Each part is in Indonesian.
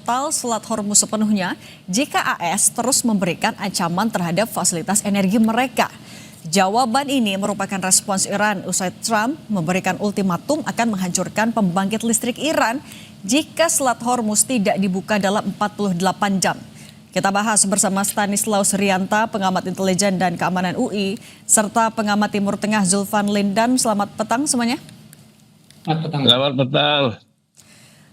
total Selat Hormuz sepenuhnya jika AS terus memberikan ancaman terhadap fasilitas energi mereka. Jawaban ini merupakan respons Iran usai Trump memberikan ultimatum akan menghancurkan pembangkit listrik Iran jika Selat Hormuz tidak dibuka dalam 48 jam. Kita bahas bersama Stanislaus Rianta, pengamat intelijen dan keamanan UI, serta pengamat Timur Tengah Zulfan Lindan. Selamat petang semuanya. Selamat petang.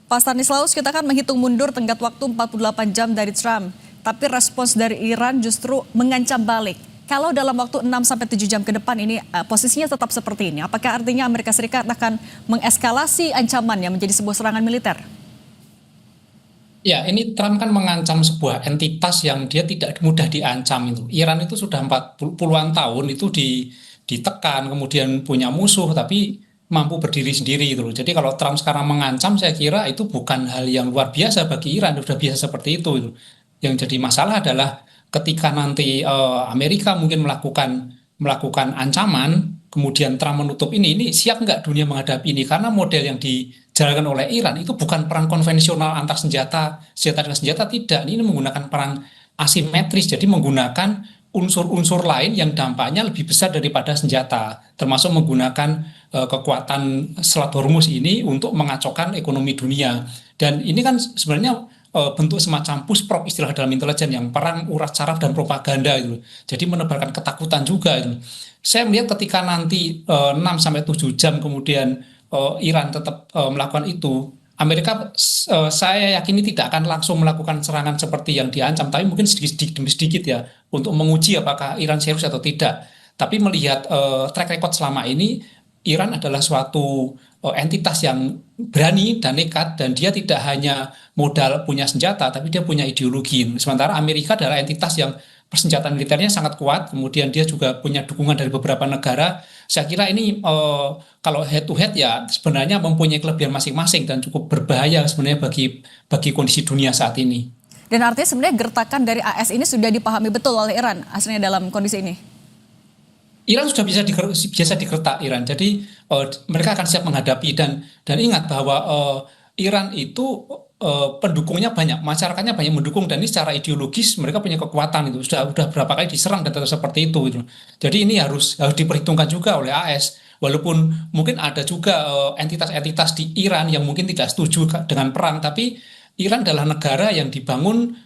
Pak Stanislaus, kita kan menghitung mundur tenggat waktu 48 jam dari Trump, tapi respons dari Iran justru mengancam balik. Kalau dalam waktu 6-7 jam ke depan ini posisinya tetap seperti ini, apakah artinya Amerika Serikat akan mengeskalasi ancamannya menjadi sebuah serangan militer? Ya, ini Trump kan mengancam sebuah entitas yang dia tidak mudah diancam itu. Iran itu sudah 40-an tahun itu ditekan, kemudian punya musuh, tapi mampu berdiri sendiri itu. Jadi kalau Trump sekarang mengancam, saya kira itu bukan hal yang luar biasa bagi Iran, sudah biasa seperti itu. Yang jadi masalah adalah ketika nanti Amerika mungkin melakukan ancaman, kemudian Trump menutup ini siap nggak dunia menghadapi ini? Karena model yang dijalankan oleh Iran itu bukan perang konvensional antar senjata dengan senjata, tidak. Ini menggunakan perang asimetris, jadi menggunakan unsur-unsur lain yang dampaknya lebih besar daripada senjata, termasuk menggunakan kekuatan Selat Hormuz ini untuk mengacaukan ekonomi dunia. Dan ini kan sebenarnya bentuk semacam push prop istilah dalam intelijen, yang perang urat saraf dan propaganda gitu. Jadi menebarkan ketakutan juga gitu. Saya melihat ketika nanti 6-7 jam kemudian Iran tetap melakukan itu, Amerika saya yakini tidak akan langsung melakukan serangan seperti yang diancam, tapi mungkin sedikit demi sedikit ya, untuk menguji apakah Iran serius atau tidak. Tapi melihat track record selama ini, Iran adalah suatu entitas yang berani dan nekat, dan dia tidak hanya modal punya senjata, tapi dia punya ideologi. Sementara Amerika adalah entitas yang persenjataan militernya sangat kuat, kemudian dia juga punya dukungan dari beberapa negara. Saya kira ini kalau head to head ya sebenarnya mempunyai kelebihan masing-masing dan cukup berbahaya sebenarnya bagi kondisi dunia saat ini. Dan artinya sebenarnya gertakan dari AS ini sudah dipahami betul oleh Iran aslinya dalam kondisi ini? Iran sudah biasa digertak Iran, jadi mereka akan siap menghadapi, dan ingat bahwa Iran itu pendukungnya banyak, masyarakatnya banyak mendukung, dan ini secara ideologis mereka punya kekuatan itu, sudah berapa kali diserang dan tetap seperti itu gitu. Jadi ini harus diperhitungkan juga oleh AS, walaupun mungkin ada juga entitas-entitas di Iran yang mungkin tidak setuju dengan perang, tapi Iran adalah negara yang dibangun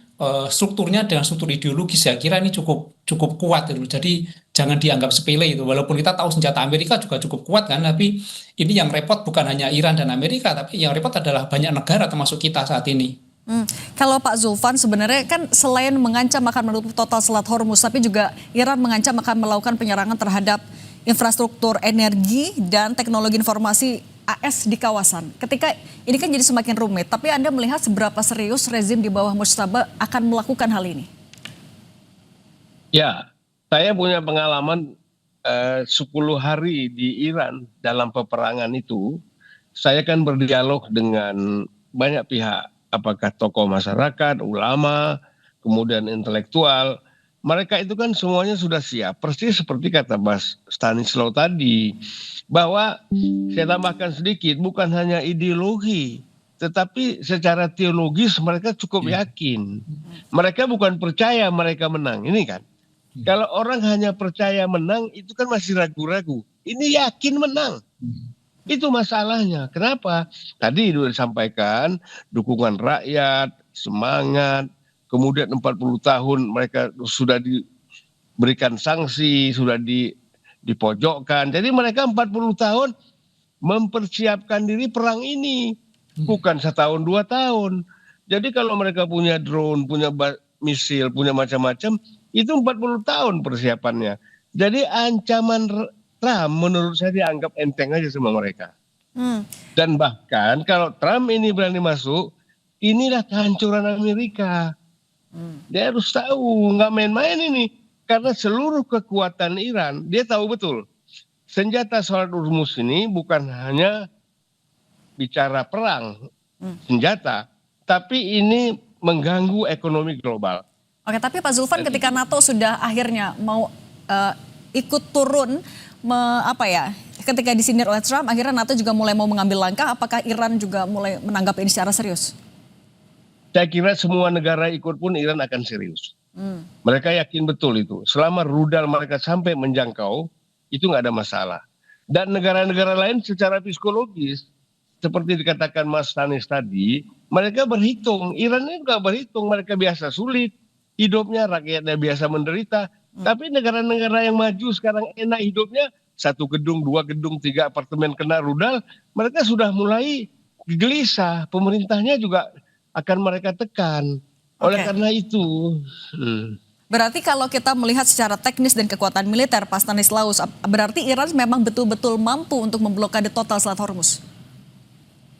strukturnya dengan struktur ideologis. Saya kira ini cukup kuat gitu. Jadi jangan dianggap sepele itu. Walaupun kita tahu senjata Amerika juga cukup kuat kan, tapi ini yang repot bukan hanya Iran dan Amerika, tapi yang repot adalah banyak negara termasuk kita saat ini. Kalau Pak Zulfan, sebenarnya kan selain mengancam akan menutup total Selat Hormuz, tapi juga Iran mengancam akan melakukan penyerangan terhadap infrastruktur energi dan teknologi informasi AS di kawasan. Ketika ini kan jadi semakin rumit, tapi Anda melihat seberapa serius rezim di bawah Mujtaba akan melakukan hal ini? Ya, saya punya pengalaman 10 hari di Iran dalam peperangan itu. Saya kan berdialog dengan banyak pihak, apakah tokoh masyarakat, ulama, kemudian intelektual. Mereka itu kan semuanya sudah siap, persis seperti kata Mas Stanislaus tadi, bahwa saya tambahkan sedikit, bukan hanya ideologi, tetapi secara teologis mereka cukup yakin. Mereka bukan percaya mereka menang, ini kan. Kalau orang hanya percaya menang, itu kan masih ragu-ragu. Ini yakin menang. Itu masalahnya. Kenapa? Tadi sudah disampaikan, dukungan rakyat, semangat, kemudian 40 tahun mereka sudah diberikan sanksi, sudah dipojokkan. Jadi mereka 40 tahun mempersiapkan diri perang ini. Bukan 1 tahun, 2 tahun. Jadi kalau mereka punya drone, punya misil, punya macam-macam, itu 40 tahun persiapannya. Jadi ancaman Trump menurut saya dianggap enteng aja sama mereka. Dan bahkan kalau Trump ini berani masuk, inilah kehancuran Amerika. Dia harus tahu, nggak main-main ini. Karena seluruh kekuatan Iran, dia tahu betul. Senjata Selat Hormuz ini bukan hanya bicara perang, senjata, tapi ini mengganggu ekonomi global. Oke, tapi Pak Zulfan, ketika NATO sudah akhirnya mau ikut turun, ketika disindir oleh Trump, akhirnya NATO juga mulai mau mengambil langkah, apakah Iran juga mulai menanggapi ini secara serius? Saya kira semua negara ikut pun Iran akan serius. Mereka yakin betul itu. Selama rudal mereka sampai menjangkau, itu nggak ada masalah. Dan negara-negara lain secara psikologis, seperti dikatakan Mas Tanis tadi, mereka berhitung. Iran ini juga berhitung. Mereka biasa sulit hidupnya, rakyatnya biasa menderita. Tapi negara-negara yang maju sekarang enak hidupnya, 1 gedung, 2 gedung, 3 apartemen kena rudal, mereka sudah mulai gelisah. Pemerintahnya juga akan mereka tekan. Oleh Oke. karena itu, Berarti kalau kita melihat secara teknis dan kekuatan militer, Pak Stanislaus, berarti Iran memang betul-betul mampu untuk memblokade total Selat Hormuz.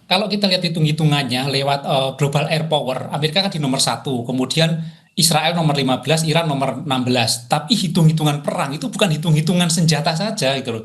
Kalau kita lihat hitung-hitungannya lewat global air power, Amerika kan di nomor 1, kemudian Israel nomor 15, Iran nomor 16. Tapi hitung-hitungan perang itu bukan hitung-hitungan senjata saja gitu loh.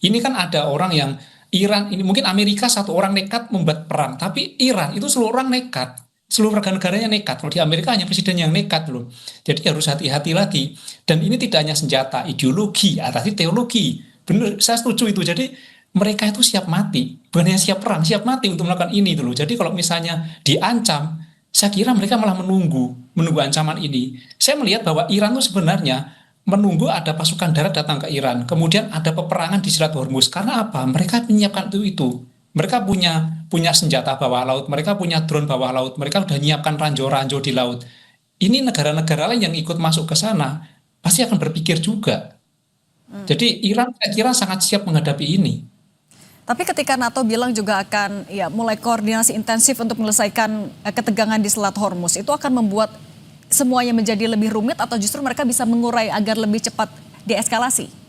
Ini kan ada orang yang Iran, ini mungkin Amerika satu orang nekat membuat perang, tapi Iran itu seluruh orang nekat. Seluruh warga negaranya nekat. Kalau di Amerika hanya presiden yang nekat loh. Jadi harus hati-hati lagi. Dan ini tidak hanya senjata, ideologi, tapi teologi. Benar, saya setuju itu. Jadi mereka itu siap mati, bukan hanya siap perang, siap mati untuk melakukan ini dulu. Jadi kalau misalnya diancam, saya kira mereka malah menunggu ancaman ini. Saya melihat bahwa Iran itu sebenarnya menunggu ada pasukan darat datang ke Iran, kemudian ada peperangan di Selat Hormuz. Karena apa? Mereka menyiapkan itu. Mereka punya senjata bawah laut, mereka punya drone bawah laut, mereka sudah menyiapkan ranjau-ranjau di laut. Ini negara-negara lain yang ikut masuk ke sana pasti akan berpikir juga. Jadi Iran saya kira sangat siap menghadapi ini. Tapi ketika NATO bilang juga akan mulai koordinasi intensif untuk menyelesaikan ketegangan di Selat Hormuz, itu akan membuat semuanya menjadi lebih rumit atau justru mereka bisa mengurai agar lebih cepat deeskalasi?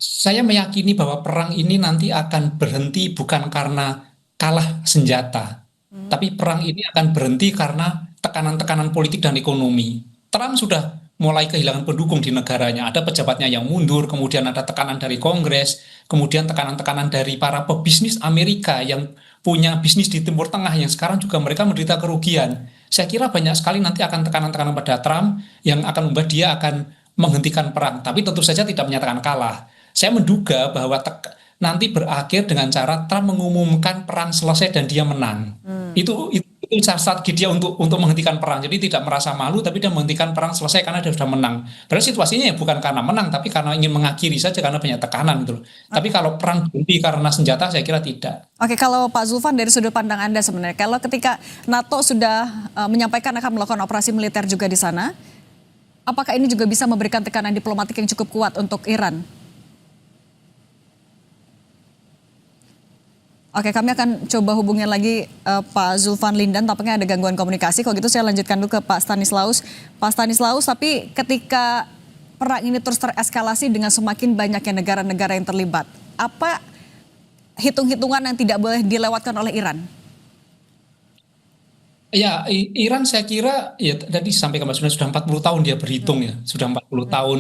Saya meyakini bahwa perang ini nanti akan berhenti bukan karena kalah senjata, tapi perang ini akan berhenti karena tekanan-tekanan politik dan ekonomi. Trump sudah mulai kehilangan pendukung di negaranya. Ada pejabatnya yang mundur, kemudian ada tekanan dari Kongres, kemudian tekanan-tekanan dari para pebisnis Amerika yang punya bisnis di Timur Tengah yang sekarang juga mereka menderita kerugian. Saya kira banyak sekali nanti akan tekanan-tekanan pada Trump yang akan membuat dia akan menghentikan perang, tapi tentu saja tidak menyatakan kalah. Saya menduga bahwa nanti berakhir dengan cara Trump mengumumkan perang selesai dan dia menang. Itu strategi dia untuk menghentikan perang. Jadi tidak merasa malu, tapi dia menghentikan perang selesai karena dia sudah menang. Padahal situasinya ya bukan karena menang, tapi karena ingin mengakhiri saja karena banyak tekanan gitu loh. Tapi kalau perang berhenti karena senjata, saya kira tidak. Oke, kalau Pak Zulfan dari sudut pandang Anda sebenarnya, kalau ketika NATO sudah menyampaikan akan melakukan operasi militer juga di sana, apakah ini juga bisa memberikan tekanan diplomatik yang cukup kuat untuk Iran? Oke, kami akan coba hubungin lagi Pak Zulfan Lindan, tampaknya ada gangguan komunikasi. Kalau gitu saya lanjutkan dulu ke Pak Stanislaus. Pak Stanislaus, tapi ketika perang ini terus tereskalasi dengan semakin banyaknya negara-negara yang terlibat, apa hitung-hitungan yang tidak boleh dilewatkan oleh Iran? Ya, Iran saya kira ya tadi sampaikan Mas, sudah 40 tahun dia berhitung ya. Sudah 40 tahun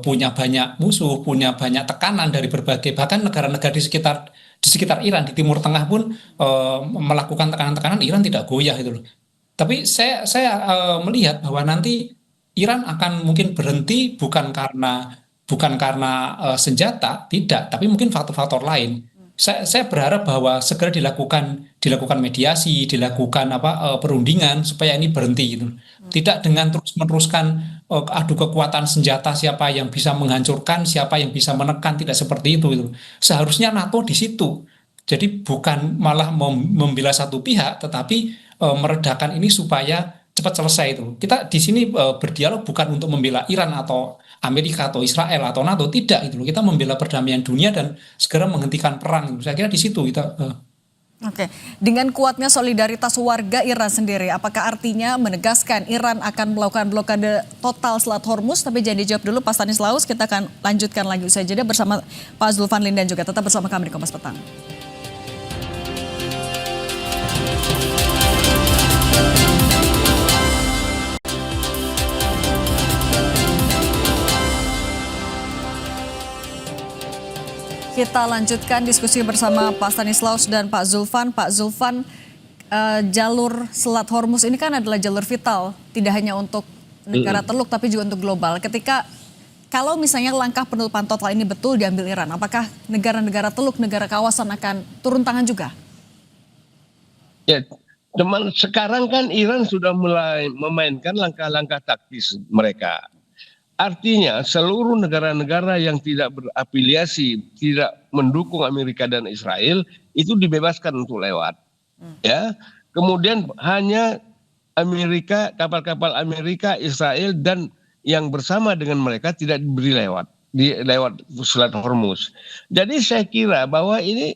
punya banyak musuh, punya banyak tekanan dari berbagai bahkan negara-negara di sekitar Iran di Timur Tengah pun melakukan tekanan-tekanan. Iran tidak goyah itu loh. Tapi saya melihat bahwa nanti Iran akan mungkin berhenti bukan karena senjata, tidak, tapi mungkin faktor-faktor lain. Saya berharap bahwa segera dilakukan mediasi, dilakukan perundingan supaya ini berhenti gitu. Tidak dengan terus meneruskan adu kekuatan senjata, siapa yang bisa menghancurkan, siapa yang bisa menekan, tidak seperti itu gitu. Seharusnya NATO di situ. Jadi bukan malah membela satu pihak, tetapi meredakan ini supaya cepat selesai itu. Kita di sini berdialog bukan untuk membela Iran atau Amerika atau Israel atau NATO, tidak itu loh. Kita membela perdamaian dunia dan segera menghentikan perang. Saya kira di situ kita. Oke, dengan kuatnya solidaritas warga Iran sendiri, apakah artinya menegaskan Iran akan melakukan blokade total Selat Hormuz? Tapi jangan dijawab dulu Pak Stanislaus, kita akan lanjutkan lagi usai jeda bersama Pak Zulfan Lindan juga. Tetap bersama kami di Kompas Petang. Kita lanjutkan diskusi bersama Pak Stanislaus dan Pak Zulfan. Pak Zulfan, jalur Selat Hormuz ini kan adalah jalur vital, tidak hanya untuk negara Teluk tapi juga untuk global. Kalau misalnya langkah penutupan total ini betul diambil Iran, apakah negara-negara Teluk, negara kawasan akan turun tangan juga? Ya, Cuman sekarang kan Iran sudah mulai memainkan langkah-langkah taktis mereka. Artinya seluruh negara-negara yang tidak berafiliasi, tidak mendukung Amerika dan Israel itu dibebaskan untuk lewat. Ya, kemudian hanya Amerika, kapal-kapal Amerika, Israel dan yang bersama dengan mereka tidak diberi lewat Selat Hormuz. Jadi saya kira bahwa ini,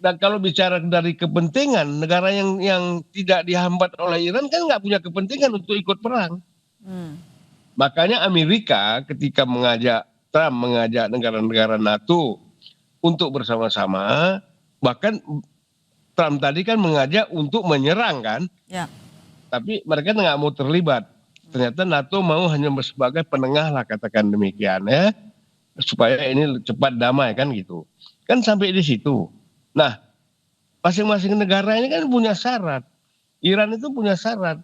dan kalau bicara dari kepentingan negara yang tidak dihambat oleh Iran kan nggak punya kepentingan untuk ikut perang. Makanya Amerika ketika Trump mengajak negara-negara NATO untuk bersama-sama, bahkan Trump tadi kan mengajak untuk menyerang kan, Ya. tapi mereka nggak mau terlibat. Ternyata NATO mau hanya sebagai penengah lah, katakan demikian ya, supaya ini cepat damai kan gitu. Kan sampai di situ. Nah, masing-masing negara ini kan punya syarat. Iran itu punya syarat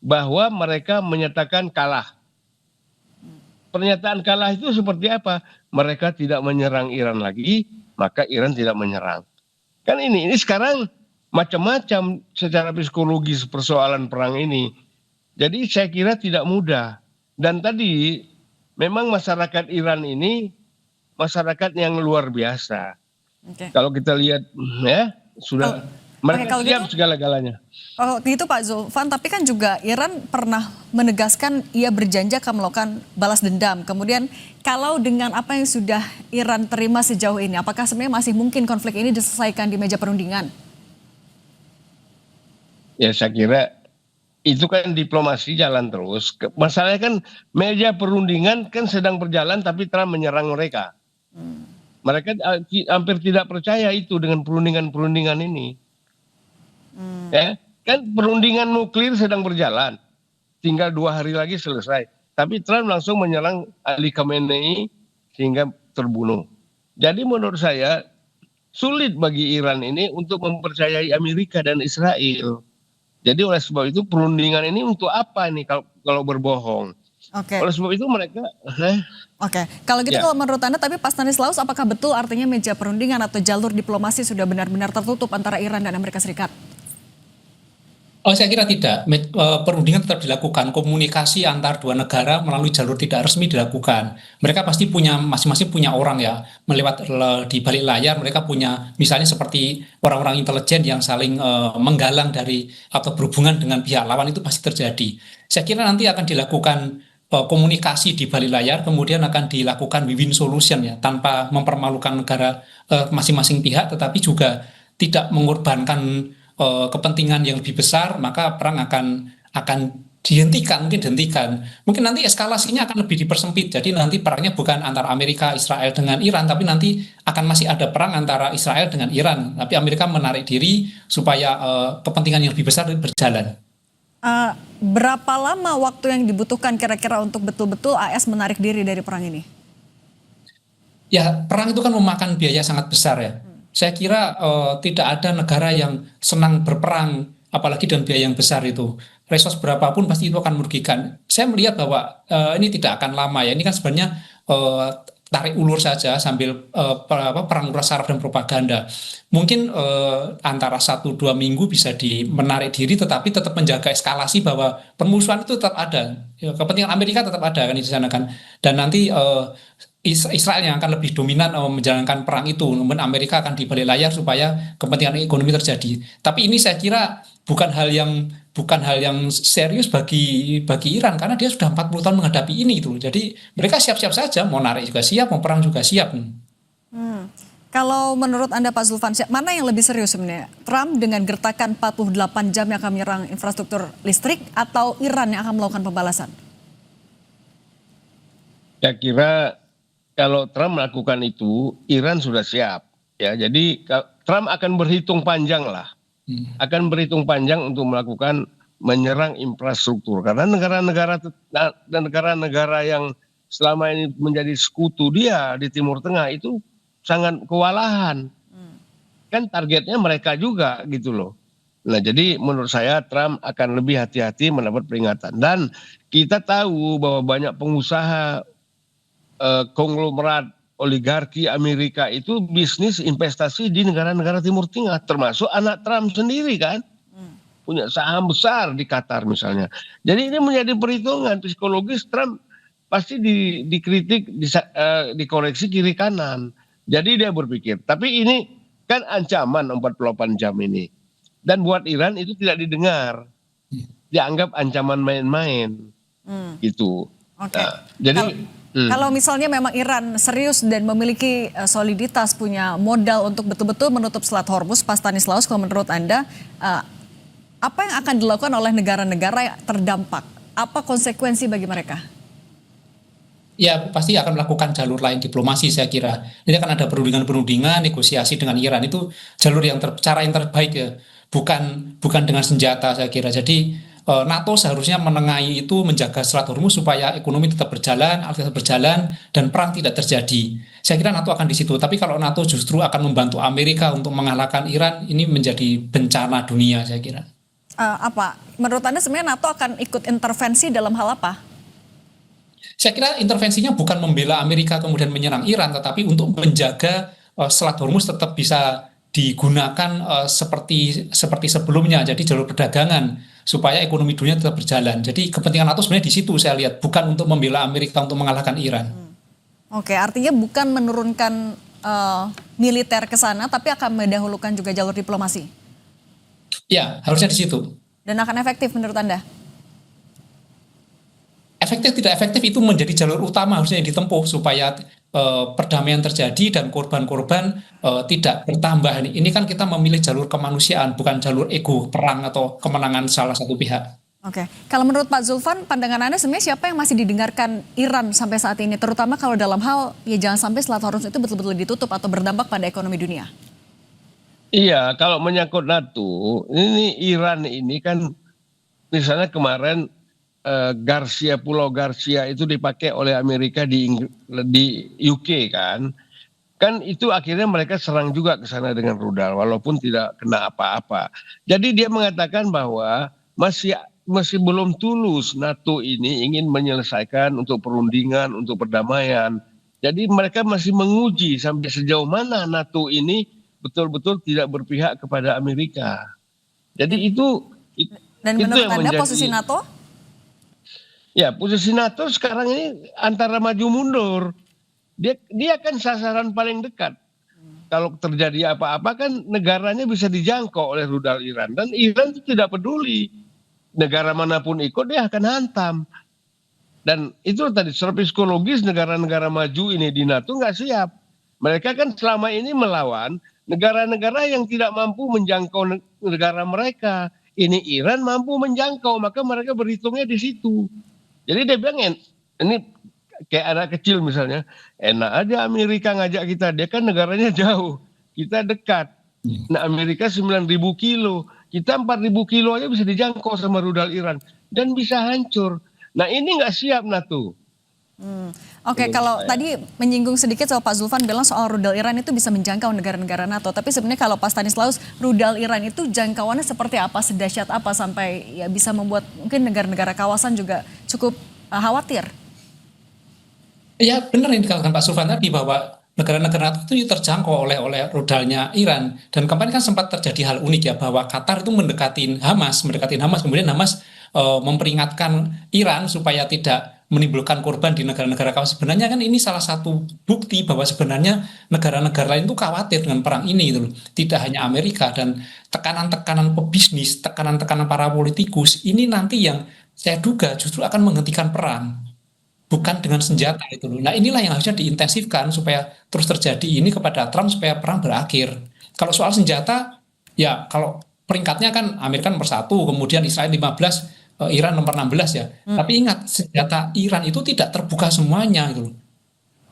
bahwa mereka menyatakan kalah. Pernyataan kalah itu seperti apa? Mereka tidak menyerang Iran lagi, maka Iran tidak menyerang. Kan ini sekarang macam-macam secara psikologis persoalan perang ini. Jadi saya kira tidak mudah. Dan tadi memang masyarakat Iran ini masyarakat yang luar biasa. Oke. Kalau kita lihat ya sudah mereka kalau siap gitu, segala-galanya. Oh gitu Pak Zulfan, tapi kan juga Iran pernah menegaskan ia berjanji akan melakukan balas dendam. Kemudian kalau dengan apa yang sudah Iran terima sejauh ini, apakah sebenarnya masih mungkin konflik ini diselesaikan di meja perundingan? Ya saya kira itu kan diplomasi jalan terus. Masalahnya kan meja perundingan kan sedang berjalan tapi Trump menyerang mereka. Mereka hampir tidak percaya itu dengan perundingan-perundingan ini. Ya, kan perundingan nuklir sedang berjalan. Tinggal 2 hari lagi selesai. Tapi Trump langsung menyerang Ali Khamenei sehingga terbunuh. Jadi menurut saya sulit bagi Iran ini untuk mempercayai Amerika dan Israel. Jadi oleh sebab itu perundingan ini untuk apa nih kalau berbohong? Oke. Oleh sebab itu mereka Oke, kalau gitu Ya. kalau menurut Anda, tapi Pak Stanislaus, apakah betul artinya meja perundingan atau jalur diplomasi sudah benar-benar tertutup antara Iran dan Amerika Serikat? Oh, saya kira tidak. Perundingan tetap dilakukan, komunikasi antar dua negara melalui jalur tidak resmi dilakukan. Mereka pasti masing-masing punya orang ya, di balik layar mereka punya, misalnya seperti orang-orang intelijen yang saling menggalang dari atau berhubungan dengan pihak lawan, itu pasti terjadi. Saya kira nanti akan dilakukan komunikasi di balik layar, kemudian akan dilakukan win-win solution ya, tanpa mempermalukan negara masing-masing pihak, tetapi juga tidak mengorbankan kepentingan yang lebih besar, maka perang akan dihentikan. Mungkin nanti eskalasinya akan lebih dipersempit. Jadi nanti perangnya bukan antara Amerika, Israel dengan Iran, tapi nanti akan masih ada perang antara Israel dengan Iran. Tapi Amerika menarik diri supaya kepentingan yang lebih besar berjalan. Berapa lama waktu yang dibutuhkan kira-kira untuk betul-betul AS menarik diri dari perang ini? Ya, perang itu kan memakan biaya sangat besar ya. Saya kira tidak ada negara yang senang berperang, apalagi dengan biaya yang besar itu. Resource berapapun pasti itu akan merugikan. Saya melihat bahwa ini tidak akan lama ya. Ini kan sebenarnya tarik ulur saja sambil perang uras saraf dan propaganda. Mungkin antara 1-2 minggu bisa menarik diri, tetapi tetap menjaga eskalasi bahwa permusuhan itu tetap ada. Ya, kepentingan Amerika tetap ada kan di sana kan. Dan nanti Israel yang akan lebih dominan menjalankan perang itu, namun Amerika akan di balik layar supaya kepentingan ekonomi terjadi. Tapi ini saya kira bukan hal yang serius bagi Iran, karena dia sudah 40 tahun menghadapi ini itu. Jadi mereka siap-siap saja, mau narik juga siap, mau perang juga siap. Kalau menurut Anda Pak Zulfan, mana yang lebih serius sebenarnya? Trump dengan gertakan 48 jam yang akan menyerang infrastruktur listrik, atau Iran yang akan melakukan pembalasan? saya kira kalau Trump melakukan itu, Iran sudah siap. Ya, jadi Trump akan berhitung panjang lah, akan berhitung panjang untuk melakukan menyerang infrastruktur. Karena negara-negara yang selama ini menjadi sekutu dia di Timur Tengah itu sangat kewalahan. Kan targetnya mereka juga gitu loh. Nah, jadi menurut saya Trump akan lebih hati-hati mendapat peringatan. Dan kita tahu bahwa banyak pengusaha konglomerat oligarki Amerika itu bisnis investasi di negara-negara Timur Tengah, termasuk anak Trump sendiri kan. punya saham besar di Qatar misalnya. Jadi ini menjadi perhitungan psikologis. Trump pasti dikritik, dikoreksi kiri kanan. Jadi dia berpikir, tapi ini kan ancaman 48 jam ini. Dan buat Iran itu tidak didengar. Dianggap ancaman main-main. Gitu. Oke. Nah, jadi Kalau misalnya memang Iran serius dan memiliki soliditas, punya modal untuk betul-betul menutup Selat Hormuz, Pak Stanislaus, kalau menurut Anda, apa yang akan dilakukan oleh negara-negara yang terdampak? Apa konsekuensi bagi mereka? Ya, pasti akan melakukan jalur lain diplomasi, saya kira. Ini akan ada perundingan-perundingan, negosiasi dengan Iran. Itu jalur cara yang terbaik ya. Bukan dengan senjata, saya kira. Jadi NATO seharusnya menengahi itu, menjaga Selat Hormuz supaya ekonomi tetap berjalan, aktivitas berjalan, dan perang tidak terjadi. Saya kira NATO akan di situ. Tapi kalau NATO justru akan membantu Amerika untuk mengalahkan Iran, ini menjadi bencana dunia, saya kira. Apa? Menurut Anda sebenarnya NATO akan ikut intervensi dalam hal apa? Saya kira intervensinya bukan membela Amerika kemudian menyerang Iran, tetapi untuk menjaga Selat Hormuz tetap bisa digunakan seperti sebelumnya, jadi jalur perdagangan supaya ekonomi dunia tetap berjalan. Jadi kepentingan NATO sebenarnya di situ saya lihat, bukan untuk membela Amerika untuk mengalahkan Iran. Oke, artinya bukan menurunkan militer ke sana, tapi akan mendahulukan juga jalur diplomasi. Ya, harusnya di situ. Dan akan efektif menurut Anda? Efektif tidak efektif itu menjadi jalur utama harusnya yang ditempuh supaya perdamaian terjadi dan korban-korban tidak bertambah. Ini kan kita memilih jalur kemanusiaan, bukan jalur ego, perang atau kemenangan salah satu pihak. Oke, kalau menurut Pak Zulfan, pandangan Anda sebenarnya siapa yang masih didengarkan Iran sampai saat ini? Terutama kalau dalam hal, ya jangan sampai Selat Hormuz itu betul-betul ditutup atau berdampak pada ekonomi dunia. Iya, kalau menyangkut NATO, ini Iran ini kan misalnya kemarin Pulau Garcia itu dipakai oleh Amerika di UK kan itu akhirnya mereka serang juga ke sana dengan rudal walaupun tidak kena apa-apa. Jadi dia mengatakan bahwa masih belum tulus NATO ini ingin menyelesaikan untuk perundingan, untuk perdamaian. Jadi mereka masih menguji sampai sejauh mana NATO ini betul-betul tidak berpihak kepada Amerika. Jadi Dan itu menurut yang Anda menjadi, posisi NATO? Ya, posisi NATO sekarang ini antara maju mundur. Dia kan sasaran paling dekat. Kalau terjadi apa-apa kan negaranya bisa dijangkau oleh rudal Iran. Dan Iran itu tidak peduli. Negara manapun ikut dia akan hantam. Dan itu tadi secara psikologis negara-negara maju ini di NATO nggak siap. Mereka kan selama ini melawan negara-negara yang tidak mampu menjangkau negara mereka. Ini Iran mampu menjangkau, maka mereka berhitungnya di situ. Jadi dia bilang ini kayak anak kecil misalnya, enak aja Amerika ngajak kita, dia kan negaranya jauh, kita dekat. Nah Amerika 9.000 kilo, kita 4.000 kilo aja bisa dijangkau sama rudal Iran dan bisa hancur. Nah ini nggak siap NATO. Oke, kalau tadi menyinggung sedikit soal Pak Zulfan bilang soal rudal Iran itu bisa menjangkau negara-negara NATO. Tapi sebenarnya kalau Pak Stanislaus, rudal Iran itu jangkauannya seperti apa, sedahsyat apa sampai ya bisa membuat mungkin negara-negara kawasan juga cukup khawatir? Ya benar yang dikatakan Pak Zulfan tadi bahwa negara-negara NATO itu terjangkau oleh rudalnya Iran. Dan kemarin kan sempat terjadi hal unik ya bahwa Qatar itu mendekatin Hamas, kemudian Hamas memperingatkan Iran supaya tidak menimbulkan korban di negara-negara kawasan. Sebenarnya kan ini salah satu bukti bahwa sebenarnya negara-negara lain itu khawatir dengan perang ini gitu loh. Tidak hanya Amerika, dan tekanan-tekanan pebisnis, tekanan-tekanan para politikus ini nanti yang saya duga justru akan menghentikan perang, bukan dengan senjata itu loh. Nah inilah yang harusnya diintensifkan supaya terus terjadi ini kepada Trump supaya perang berakhir. Kalau soal senjata, ya kalau peringkatnya kan Amerika nomor 1, kemudian Israel 15, Iran nomor 16 ya. Tapi ingat, senjata Iran itu tidak terbuka semuanya gitu loh.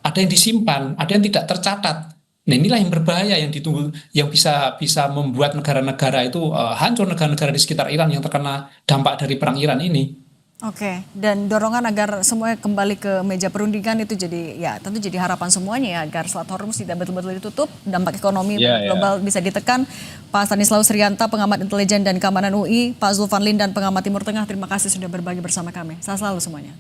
Ada yang disimpan, ada yang tidak tercatat. Nah inilah yang berbahaya yang ditunggu, yang bisa membuat negara-negara itu hancur, negara-negara di sekitar Iran yang terkena dampak dari perang Iran ini. Oke, dan dorongan agar semuanya kembali ke meja perundingan itu jadi ya tentu jadi harapan semuanya ya agar Selat Hormuz tidak betul-betul ditutup, dampak ekonomi global bisa ditekan. Pak Stanislaus Rianta, pengamat intelijen dan keamanan UI, Pak Zulfan Lindan, pengamat Timur Tengah, terima kasih sudah berbagi bersama kami. Sehat selalu semuanya.